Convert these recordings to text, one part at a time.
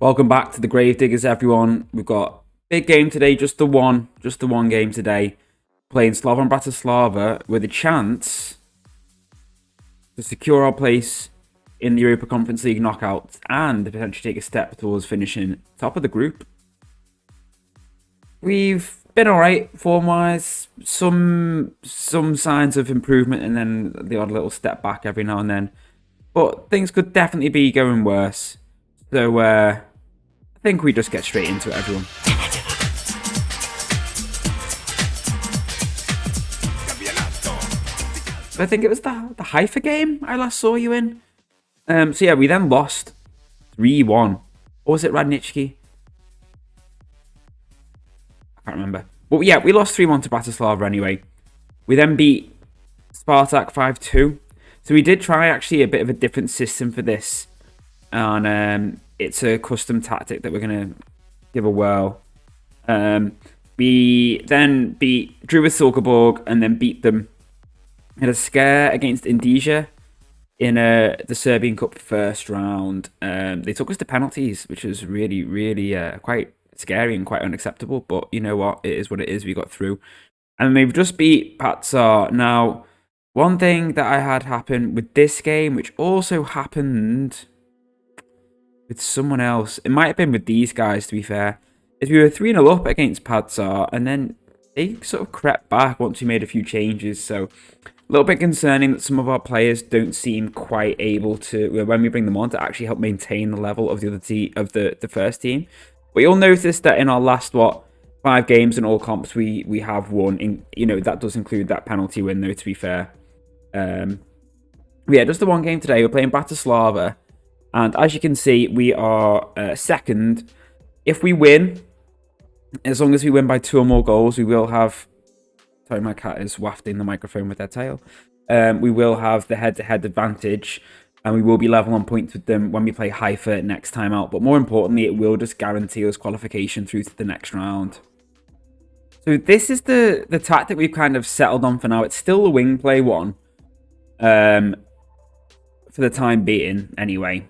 Welcome back to the Gravediggers, everyone. We've got a big game today, just the one game today. Playing Slovan Bratislava with a chance to secure our place in the Europa Conference League knockouts and potentially take a step towards finishing top of the group. We've been alright form-wise, some signs of improvement, and then the odd little step back every now and then. But things could definitely be going worse. So I think we just get straight into it, everyone. I think it was the Haifa game I last saw you in. So yeah, we then lost 3-1. Or was it Radnički? I can't remember. But yeah, we lost 3-1 to Bratislava anyway. We then beat Spartak 5-2. So we did try actually a bit of a different system for this. And it's a custom tactic that we're going to give a whirl. We then drew with Silkeborg and then beat them. Had a scare against Indonesia in the Serbian Cup first round. They took us to penalties, which was really, really quite scary and quite unacceptable. But you know what? It is what it is. We got through. And we've just beat Partizan. Now, one thing that I had happen with this game, which also happened with someone else, it might have been with these guys to be fair, is we were 3-0 up against Partizan and then they sort of crept back once we made a few changes. So a little bit concerning that some of our players don't seem quite able to, when we bring them on, to actually help maintain the level of the other team, of the first team. But you'll notice that in our last 5 games in all comps we have won. That does include that penalty win though, to be fair. Yeah, just the one game today. We're playing Bratislava. And as you can see, we are second. If we win, as long as we win by 2 or more goals, we will have... Sorry, my cat is wafting the microphone with their tail. We will have the head-to-head advantage, and we will be level on points with them when we play Haifa next time out. But more importantly, it will just guarantee us qualification through to the next round. So this is the tactic we've kind of settled on for now. It's still the wing play one, for the time being, anyway.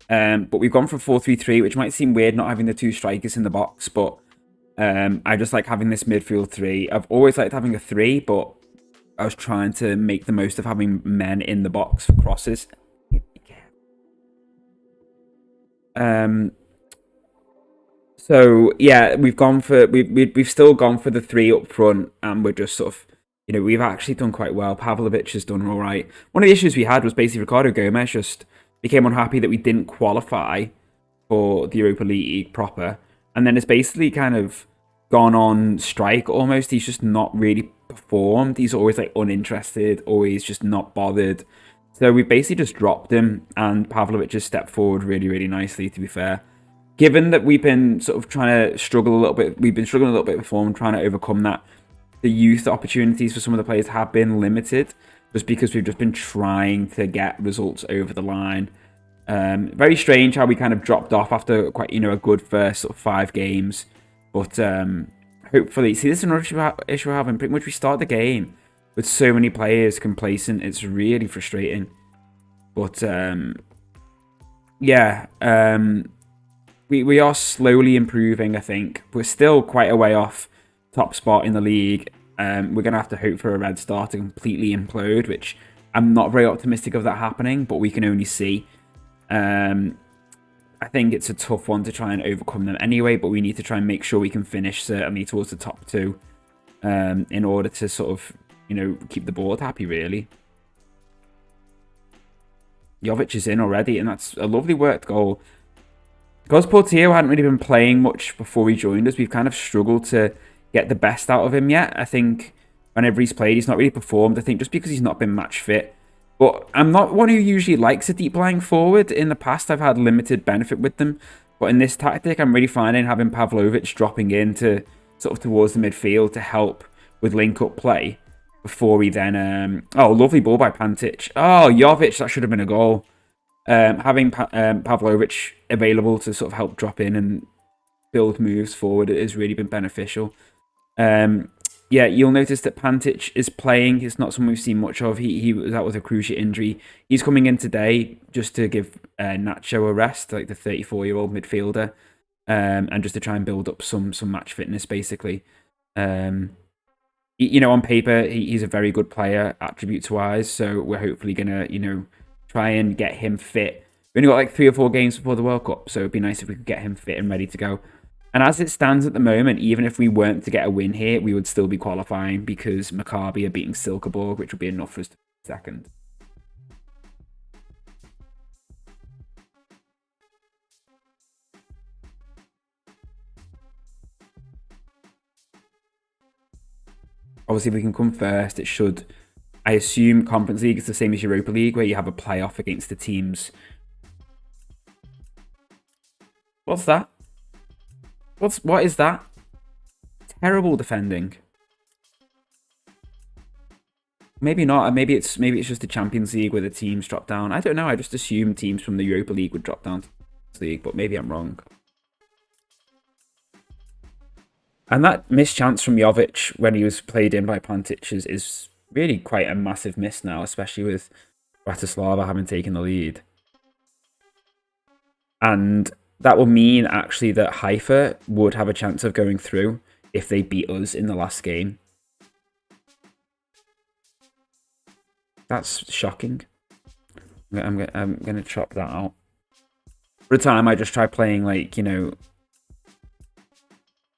But we've gone for 4-3-3, which might seem weird not having the 2 strikers in the box, but I just like having this midfield 3. I've always liked having a 3, but I was trying to make the most of having men in the box for crosses. So yeah, we've still gone for the 3 up front, and we're just sort of, we've actually done quite well. Pavlovic has done all right. One of the issues we had was basically Ricardo Gomes just became unhappy that we didn't qualify for the Europa League proper, and then it's basically kind of gone on strike almost. He's just not really performed. He's always like uninterested, always just not bothered. So we basically just dropped him, and Pavlovic just stepped forward really, really nicely, to be fair. Given that we've been sort of trying to struggle a little bit, we've been struggling a little bit with form, trying to overcome that. The youth opportunities for some of the players have been limited, just because we've just been trying to get results over the line. Very strange how we kind of dropped off after quite, a good first sort of 5 games. But hopefully, see, this is another issue we're having. Pretty much we start the game with so many players complacent. It's really frustrating. But yeah, we are slowly improving, I think. We're still quite a way off top spot in the league. We're going to have to hope for a red star to completely implode, which I'm not very optimistic of that happening, but we can only see. I think it's a tough one to try and overcome them anyway, but we need to try and make sure we can finish certainly towards the top 2 in order to sort of, keep the board happy, really. Jovic is in already, and that's a lovely worked goal. Because Portillo hadn't really been playing much before he joined us, we've kind of struggled to get the best out of him yet. I think whenever he's played, he's not really performed. I think just because he's not been match fit. But I'm not one who usually likes a deep lying forward. In the past, I've had limited benefit with them. But in this tactic, I'm really finding having Pavlovic dropping in to sort of towards the midfield to help with link-up play before he then... oh, lovely ball by Pantic. Oh, Jovic, that should have been a goal. Having Pavlovic available to sort of help drop in and build moves forward has really been beneficial. Yeah, yeah, you'll notice that Pantic is playing. It's not someone we've seen much of. He was out with a cruciate injury. He's coming in today just to give Nacho a rest, like the 34-year-old midfielder, and just to try and build up some match fitness, basically. On paper, he's a very good player, attributes-wise, so we're hopefully going to, try and get him fit. We only got like 3 or 4 games before the World Cup, so it'd be nice if we could get him fit and ready to go. And as it stands at the moment, even if we weren't to get a win here, we would still be qualifying because Maccabi are beating Silkeborg, which would be enough for us to be second. Obviously, if we can come first, it should... I assume Conference League is the same as Europa League, where you have a playoff against the teams. What's that? What is that? Terrible defending. Maybe not. Maybe it's just the Champions League where the teams drop down. I don't know. I just assumed teams from the Europa League would drop down to the League, but maybe I'm wrong. And that missed chance from Jovic when he was played in by Pantic is really quite a massive miss now, especially with Bratislava having taken the lead. And that will mean, actually, that Haifa would have a chance of going through if they beat us in the last game. That's shocking. I'm going to chop that out. For a time, I just tried playing, like,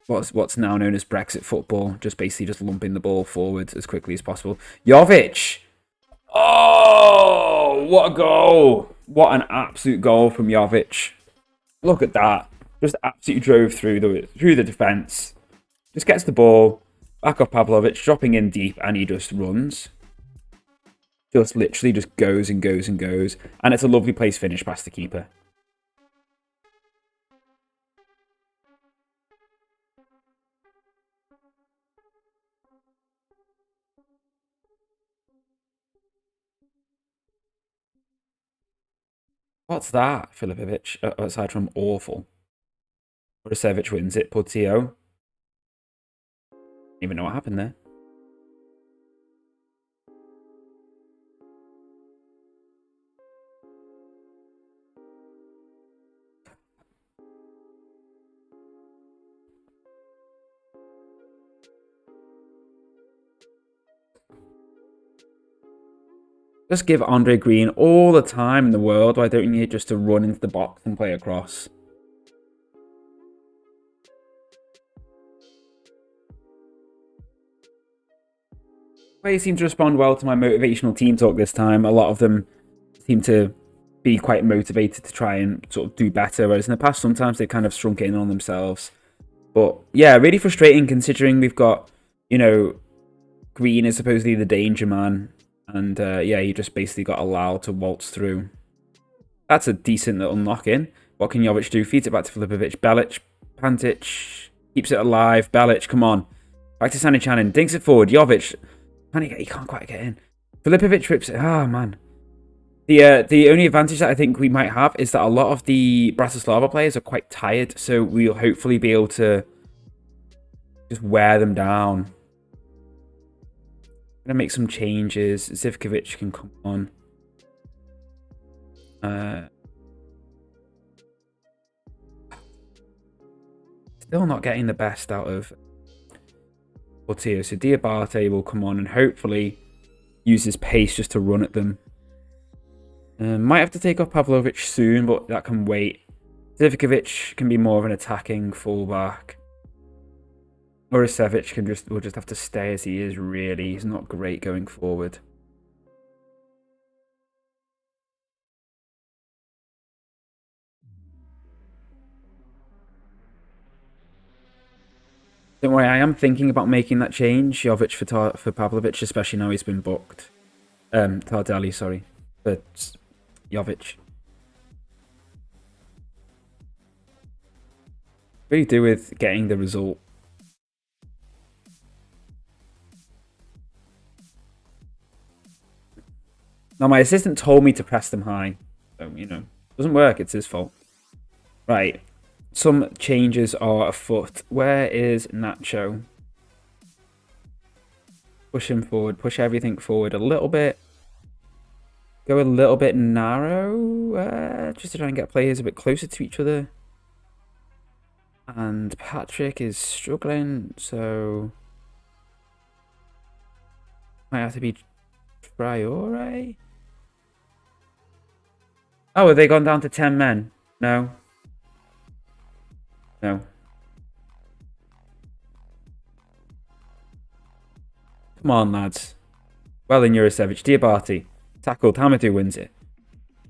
what's now known as Brexit football, just basically just lumping the ball forward as quickly as possible. Jovic! Oh, what a goal! What an absolute goal from Jovic. Look at that. Just absolutely drove through the defence. Just gets the ball, back off Pavlovic, dropping in deep, and he just runs. Just literally just goes and goes and goes. And it's a lovely place finish past the keeper. What's that, Filipovic? Aside from awful. Protasevich wins it. Portillo. Don't even know what happened there. Just give Andre Green all the time in the world. Why don't you need just to run into the box and play across? They seem to respond well to my motivational team talk this time. A lot of them seem to be quite motivated to try and sort of do better, whereas in the past sometimes they kind of shrunk in on themselves. But yeah, really frustrating considering we've got, Green is supposedly the danger man. And yeah, he just basically got allowed to waltz through. That's a decent little knock-in. What can Jovic do? Feeds it back to Filipovic. Belic, Pantic, keeps it alive. Belic, come on. Back to Sanicanin, dinks it forward. Jovic, he can't quite get in. Filipovic rips it. Ah, man. The only advantage that I think we might have is that a lot of the Bratislava players are quite tired, so we'll hopefully be able to just wear them down. I'm going to make some changes. Zivkovic can come on. Still not getting the best out of Portillo. So Diabate will come on and hopefully use his pace just to run at them. Might have to take off Pavlovic soon, but that can wait. Zivkovic can be more of an attacking fullback. Urisevic will just have to stay as he is, really. He's not great going forward. Don't worry, I am thinking about making that change. Jovic for Pavlovic, especially now he's been booked. Tardelli, sorry. But Jovic. Really do with getting the result. Now, my assistant told me to press them high. So, doesn't work. It's his fault. Right. Some changes are afoot. Where is Nacho? Push him forward. Push everything forward a little bit. Go a little bit narrow, just to try and get players a bit closer to each other. And Patrick is struggling, so might have to be Traore. Oh, have they gone down to 10 men? No. No. Come on, lads. Well in Juricevic. Diabate. Tackled. Hamadou wins it.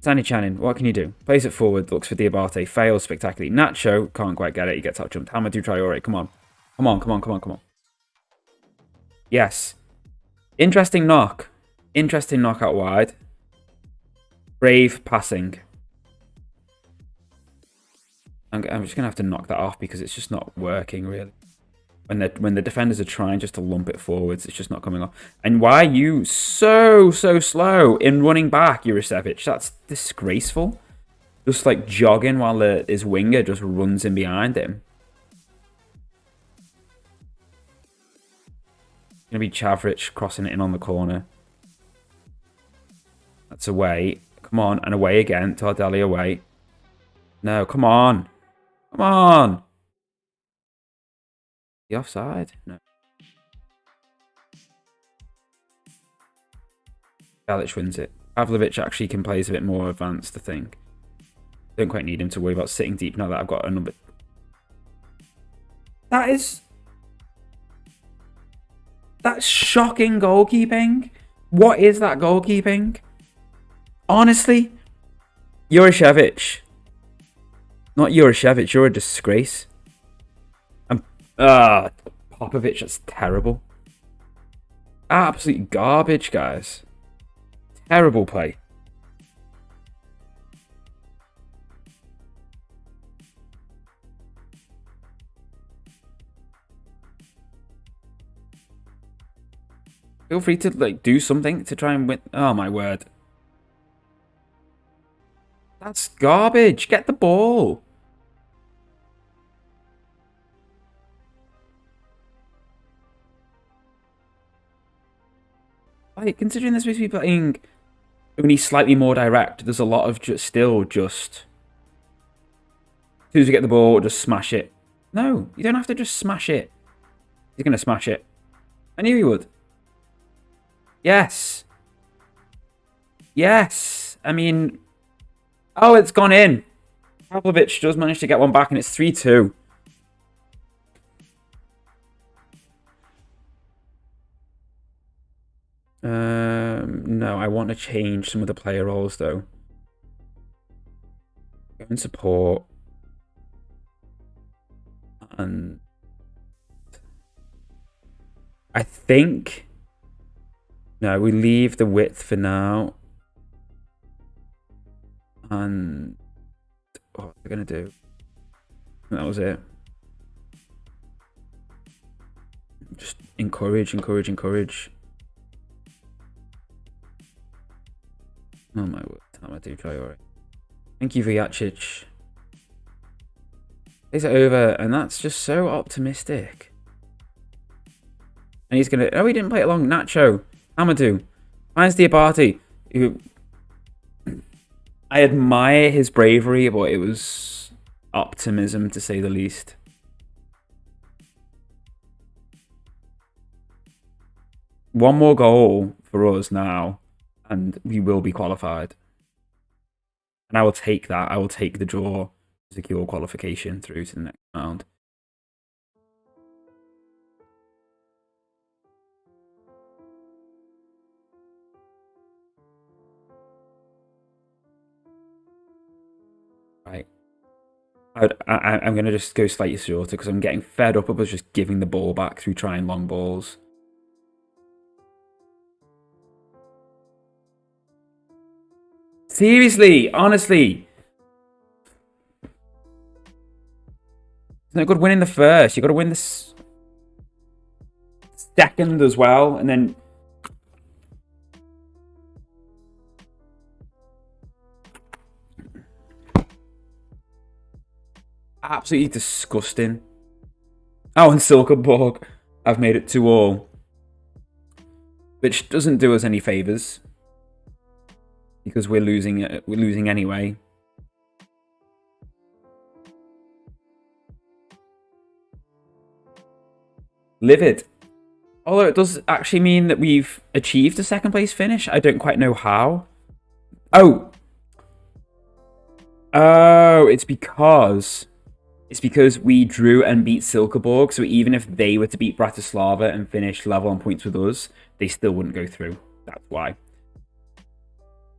Sani Channing, what can you do? Plays it forward. Looks for Diabate. Fails spectacularly. Nacho can't quite get it. He gets out jumped. Hamadou Traore. Come on. Come on, come on, come on, come on. Yes. Interesting knock. Interesting knock out wide. Brave passing. I'm just going to have to knock that off because it's just not working, really. When the defenders are trying just to lump it forwards, it's just not coming off. And why are you so slow in running back, Juricevic? That's disgraceful. Just like jogging while his winger just runs in behind him. Going to be Chavric crossing it in on the corner. That's away. Come on, and away again. Tardelli away. No, come on. Come on. The offside? No. Galic wins it. Pavlovic actually can play a bit more advanced, I think. Don't quite need him to worry about sitting deep now that I've got a number. That's shocking goalkeeping. What is that goalkeeping? Honestly, Juricevic. Not Juricevic, you're a disgrace. Popovic, that's terrible. Absolute garbage, guys. Terrible play. Feel free to do something to try and win. Oh my word. That's garbage. Get the ball. Like, considering they're supposed to be playing only slightly more direct, there's a lot of just as soon as we get the ball, just smash it. No, you don't have to just smash it. He's going to smash it. I knew he would. Yes. Yes. I mean, oh, it's gone in. Pavlovic does manage to get one back, and it's 3-2. No, I want to change some of the player roles, though. Go and support. And I think... No, we leave the width for now. And... what are we going to do? That was it. Just encourage. Oh my word, Hamadou Traore. Thank you, Vjacic. It's over, and that's just so optimistic. And he's gonna... oh, he didn't play it long. Nacho. Hamadou. Finds Diabate. Who... I admire his bravery, but it was optimism, to say the least. One more goal for us now, and we will be qualified. And I will take that. I will take the draw to secure qualification through to the next round. Right. I'm going to just go slightly shorter because I'm getting fed up of us just giving the ball back through trying long balls. Seriously, honestly. It's no good winning the first. You've got to win the second as well. And then... absolutely disgusting. Oh, and Silkeborg. I've made it 2-2. which doesn't do us any favors because we're losing anyway. Livid. Although it does actually mean that we've achieved a second place finish. I don't quite know how. Oh, it's because we drew and beat Silkeborg. So even if they were to beat Bratislava and finish level on points with us, they still wouldn't go through. That's why.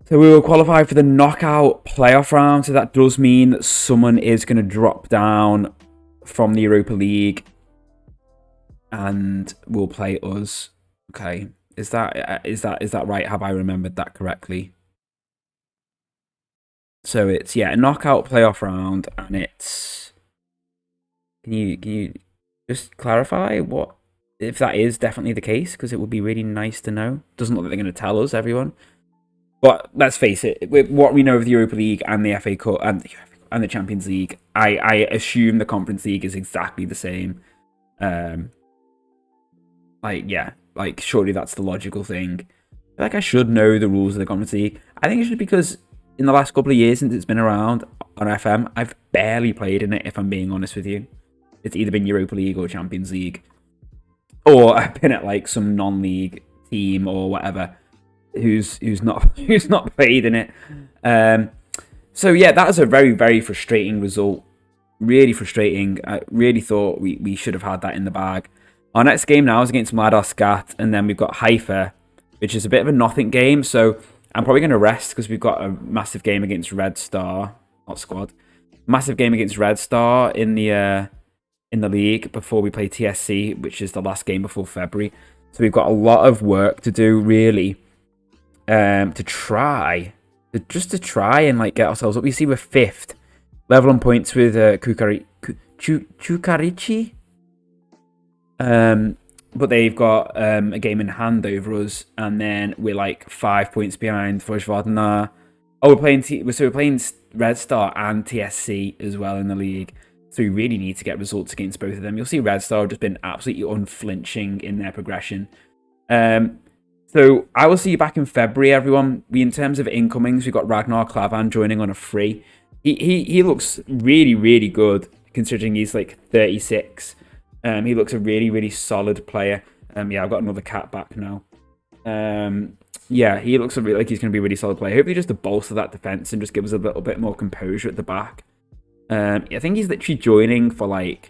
So we will qualify for the knockout playoff round. So that does mean that someone is going to drop down from the Europa League and will play us. Okay, is that right? Have I remembered that correctly? So it's a knockout playoff round, and it's. Can you just clarify what if that is definitely the case? Because it would be really nice to know. Doesn't look like they're going to tell us, everyone. But let's face it, with what we know of the Europa League and the FA Cup and the Champions League, I assume the Conference League is exactly the same. Surely that's the logical thing. I should know the rules of the Conference League. I think it's just because in the last couple of years since it's been around on FM, I've barely played in it, if I'm being honest with you. It's either been Europa League or Champions League. Or I've been at some non-league team or whatever who's not played in it. So yeah, that was a very, very frustrating result. Really frustrating. I really thought we should have had that in the bag. Our next game now is against Mladar Skat, and then we've got Haifa, which is a bit of a nothing game. So I'm probably going to rest because we've got a massive game against Red Star, not Squad. Massive game against Red Star in the league before we play TSC, which is the last game before February. So we've got a lot of work to do, really, to try and get ourselves up. We see we're 5th, level on points with Chukarici. But they've got a game in hand over us, and then we're 5 points behind Vojvodina. Oh, we're playing Red Star and TSC as well in the league. So we really need to get results against both of them. You'll see Red Star have just been absolutely unflinching in their progression. So I will see you back in February, everyone. In terms of incomings, we've got Ragnar Klavan joining on a free. He looks really, really good considering he's 36. He looks a really, really solid player. I've got another cat back now. He looks like he's going to be a really solid player. Hopefully just to bolster that defense and just give us a little bit more composure at the back. I think he's literally joining for it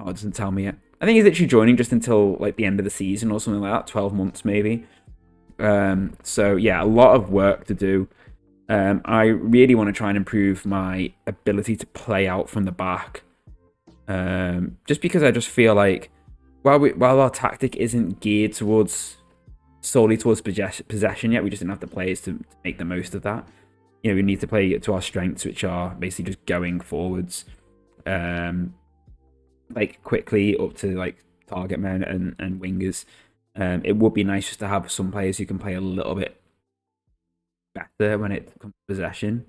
doesn't tell me yet. I think he's literally joining just until the end of the season or something like that, 12 months maybe. So yeah, a lot of work to do. I really want to try and improve my ability to play out from the back. Just because I just feel while our tactic isn't geared solely towards possession yet, we just didn't have the players to make the most of that. We need to play to our strengths, which are basically just going forwards, quickly up to target men and wingers. It would be nice just to have some players who can play a little bit better when it comes to possession.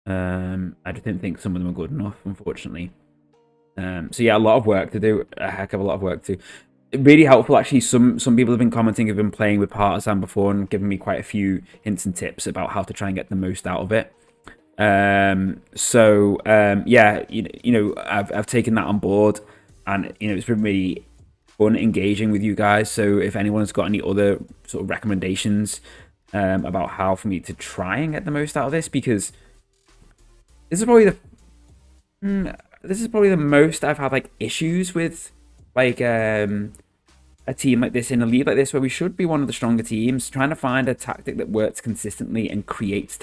I just didn't think some of them are good enough, unfortunately. So yeah, a lot of work to do, a heck of a lot of work to do. Really helpful, actually. Some people have been commenting, have been playing with Partizan before and giving me quite a few hints and tips about how to try and get the most out of it. I've taken that on board, and it's been really fun engaging with you guys. So if anyone's got any other sort of recommendations about how for me to try and get the most out of this, because this is probably the most I've had issues with a team like this in a league like this, where we should be one of the stronger teams, trying to find a tactic that works consistently and creates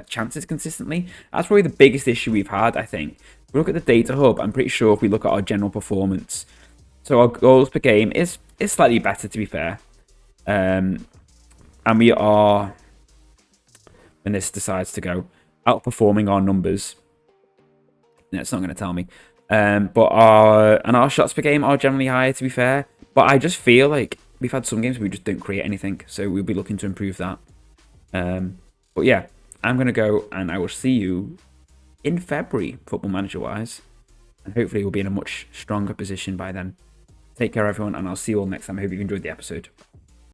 chances consistently. That's probably the biggest issue we've had, I think. If we look at the data hub, I'm pretty sure if we look at our general performance, so our goals per game is slightly better, to be fair. And we are, when this decides to go, outperforming our numbers. It's not going to tell me. But our shots per game are generally higher, to be fair. But I just feel we've had some games where we just don't create anything. So we'll be looking to improve that. But yeah, I'm going to go, and I will see you in February, Football Manager-wise. And hopefully we'll be in a much stronger position by then. Take care, everyone, and I'll see you all next time. I hope you've enjoyed the episode.